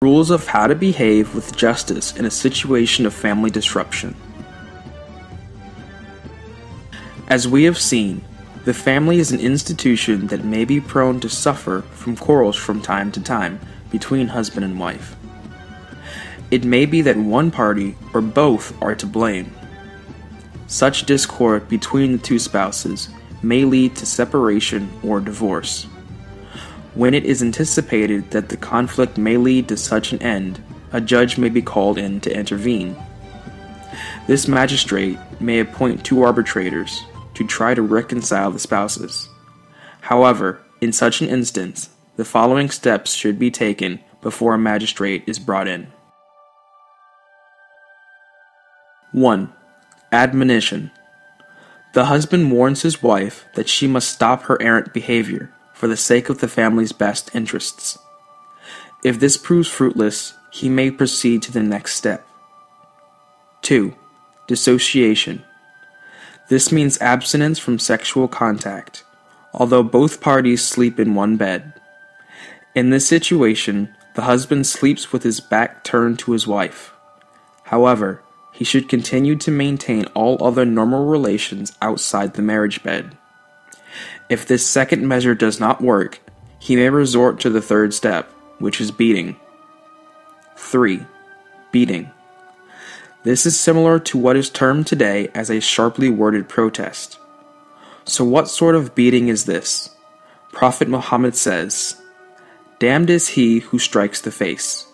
Rules of how to behave with justice in a situation of family disruption. As we have seen, the family is an institution that may be prone to suffer from quarrels from time to time between husband and wife. It may be that one party or both are to blame. Such discord between the two spouses may lead to separation or divorce. When it is anticipated that the conflict may lead to such an end, a judge may be called in to intervene. This magistrate may appoint two arbitrators to try to reconcile the spouses. However, in such an instance, the following steps should be taken before a magistrate is brought in. 1. Admonition. The husband warns his wife that she must stop her errant behavior for the sake of the family's best interests. If this proves fruitless, he may proceed to the next step. 2. Dissociation. This means abstinence from sexual contact, although both parties sleep in one bed. In this situation, the husband sleeps with his back turned to his wife. However, he should continue to maintain all other normal relations outside the marriage bed. If this second measure does not work, he may resort to the third step, which is beating. 3. Beating. This is similar to what is termed today as a sharply worded protest. So what sort of beating is this? Prophet Muhammad says, "Damned is he who strikes the face."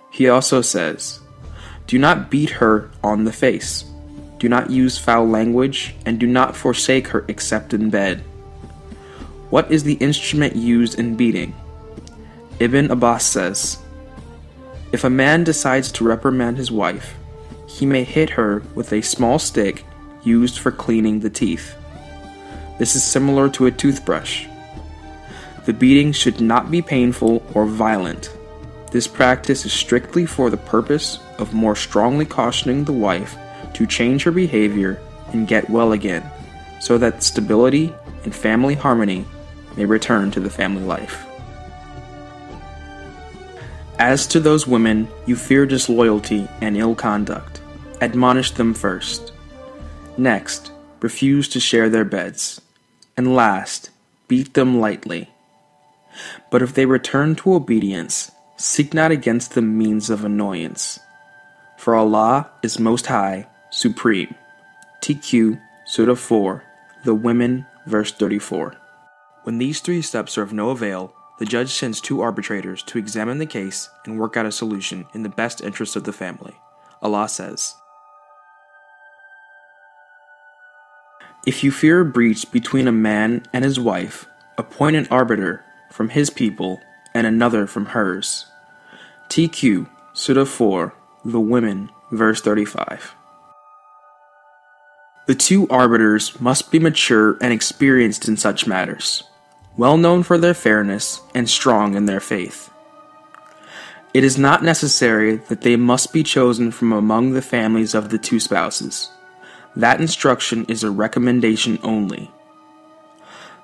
He also says, "Do not beat her on the face. Do not use foul language, and do not forsake her except in bed." What is the instrument used in beating? Ibn Abbas says, if a man decides to reprimand his wife, he may hit her with a small stick used for cleaning the teeth. This is similar to a toothbrush. The beating should not be painful or violent. This practice is strictly for the purpose of more strongly cautioning the wife to change her behavior and get well again, so that stability and family harmony may return to the family life. As to those women you fear disloyalty and ill conduct, admonish them first. Next, refuse to share their beds. And last, beat them lightly. But if they return to obedience, seek not against them means of annoyance. For Allah is Most High, Supreme. TQ, Surah 4, The Women, verse 34. When these three steps are of no avail, the judge sends two arbitrators to examine the case and work out a solution in the best interest of the family. Allah says, if you fear a breach between a man and his wife, appoint an arbiter from his people and another from hers. TQ, Surah 4, The Women, verse 35. The two arbiters must be mature and experienced in such matters, well known for their fairness and strong in their faith. It is not necessary that they must be chosen from among the families of the two spouses. That instruction is a recommendation only.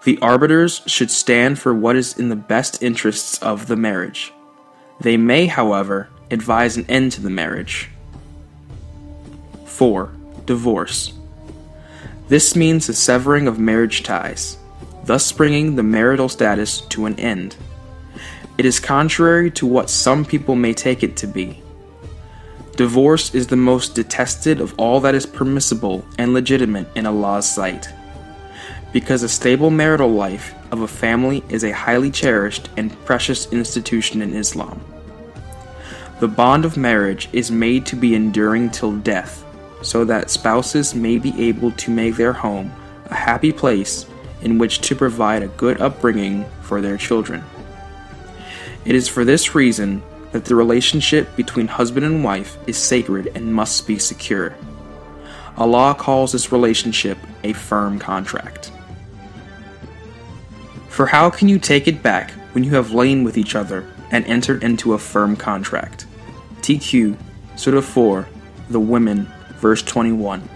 The arbiters should stand for what is in the best interests of the marriage. They may, however, advise an end to the marriage. 4. Divorce. This means the severing of marriage ties, thus bringing the marital status to an end. It is contrary to what some people may take it to be. Divorce is the most detested of all that is permissible and legitimate in Allah's sight, because a stable marital life of a family is a highly cherished and precious institution in Islam. The bond of marriage is made to be enduring till death, so that spouses may be able to make their home a happy place in which to provide a good upbringing for their children. It is for this reason that the relationship between husband and wife is sacred and must be secure. Allah calls this relationship a firm contract. For how can you take it back when you have lain with each other and entered into a firm contract? TQ, Surah 4, The Women, verse 21.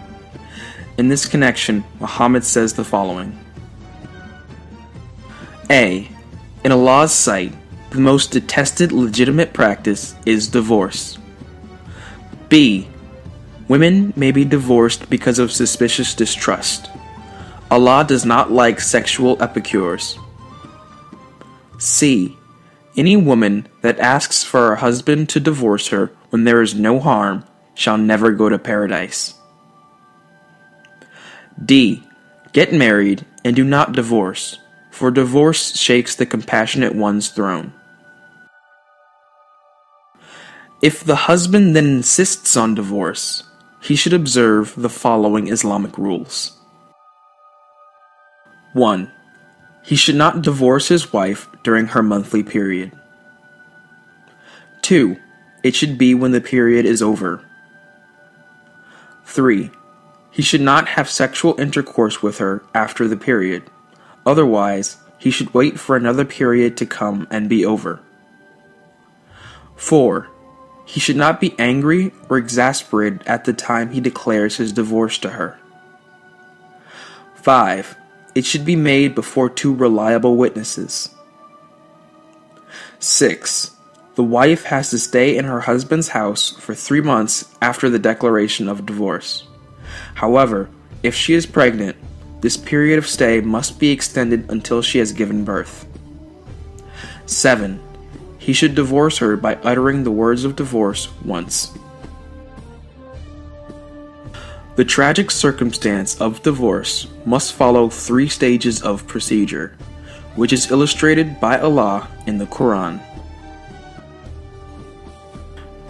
In this connection, Muhammad says the following. A. In Allah's sight, The most detested legitimate practice is divorce. B. Women may be divorced because of suspicious distrust. Allah does not like sexual epicures. C. Any woman that asks for her husband to divorce her when there is no harm shall never go to paradise. D. Get married and do not divorce, for divorce shakes the compassionate one's throne. If the husband then insists on divorce, he should observe the following Islamic rules. 1. He should not divorce his wife during her monthly period. 2. It should be when the period is over. 3. He should not have sexual intercourse with her after the period. Otherwise, he should wait for another period to come and be over. 4. He should not be angry or exasperated at the time he declares his divorce to her. 5. It should be made before 2 reliable witnesses. 6. The wife has to stay in her husband's house for 3 months after the declaration of divorce. However, if she is pregnant, this period of stay must be extended until she has given birth. 7. He should divorce her by uttering the words of divorce once. The tragic circumstance of divorce must follow 3 stages of procedure, which is illustrated by Allah in the Quran.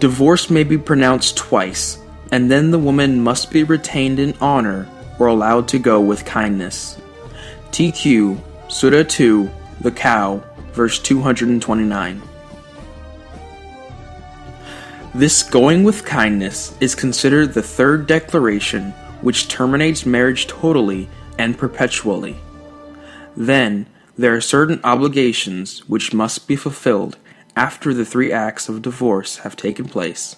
Divorce may be pronounced twice, and then the woman must be retained in honor or allowed to go with kindness. TQ, Surah 2, The Cow, verse 229. This going with kindness is considered the 3rd declaration which terminates marriage totally and perpetually. Then, there are certain obligations which must be fulfilled after the 3 acts of divorce have taken place.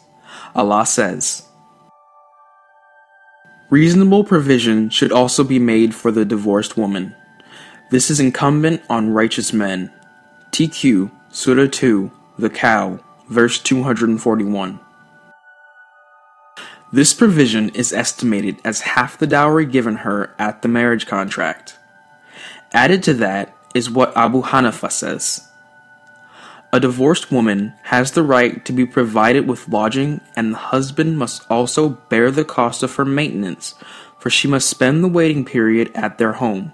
Allah says, reasonable provision should also be made for the divorced woman. This is incumbent on righteous men. TQ, Surah 2, The Cow, verse 241. This provision is estimated as half the dowry given her at the marriage contract. Added to that is what Abu Hanifa says. A divorced woman has the right to be provided with lodging, and the husband must also bear the cost of her maintenance, for she must spend the waiting period at their home.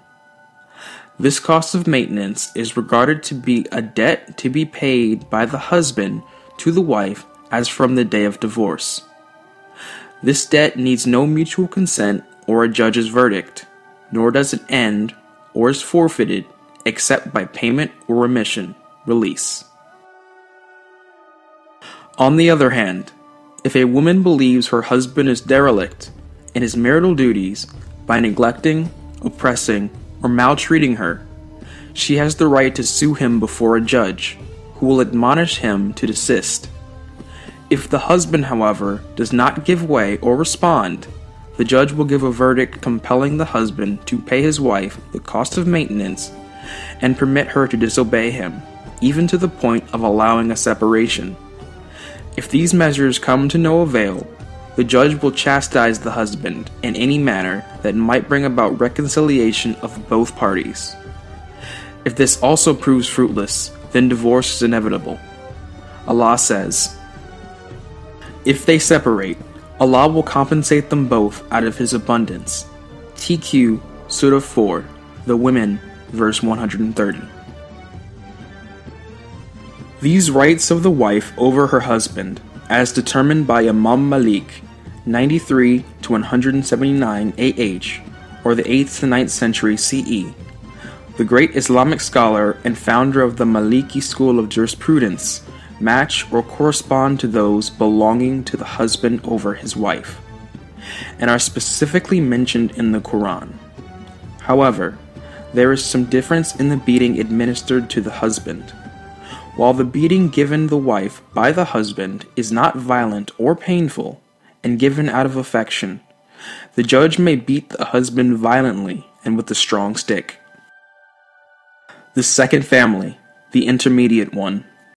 This cost of maintenance is regarded to be a debt to be paid by the husband to the wife as from the day of divorce. This debt needs no mutual consent or a judge's verdict, nor does it end or is forfeited except by payment or remission, release. On the other hand, if a woman believes her husband is derelict in his marital duties by neglecting, oppressing, or maltreating her, she has the right to sue him before a judge, who will admonish him to desist. If the husband, however, does not give way or respond, the judge will give a verdict compelling the husband to pay his wife the cost of maintenance and permit her to disobey him, even to the point of allowing a separation. If these measures come to no avail, the judge will chastise the husband in any manner that might bring about reconciliation of both parties. If this also proves fruitless, then divorce is inevitable. Allah says, if they separate, Allah will compensate them both out of His abundance. TQ, Surah 4, The Women, verse 130. These rights of the wife over her husband, as determined by Imam Malik, 93 to 179 AH, or the 8th to 9th century CE, the great Islamic scholar and founder of the Maliki school of jurisprudence, match or correspond to those belonging to the husband over his wife, and are specifically mentioned in the Quran. However, there is some difference in the beating administered to the husband. While the beating given the wife by the husband is not violent or painful, and given out of affection, the judge may beat the husband violently and with a strong stick. The second family, the intermediate one.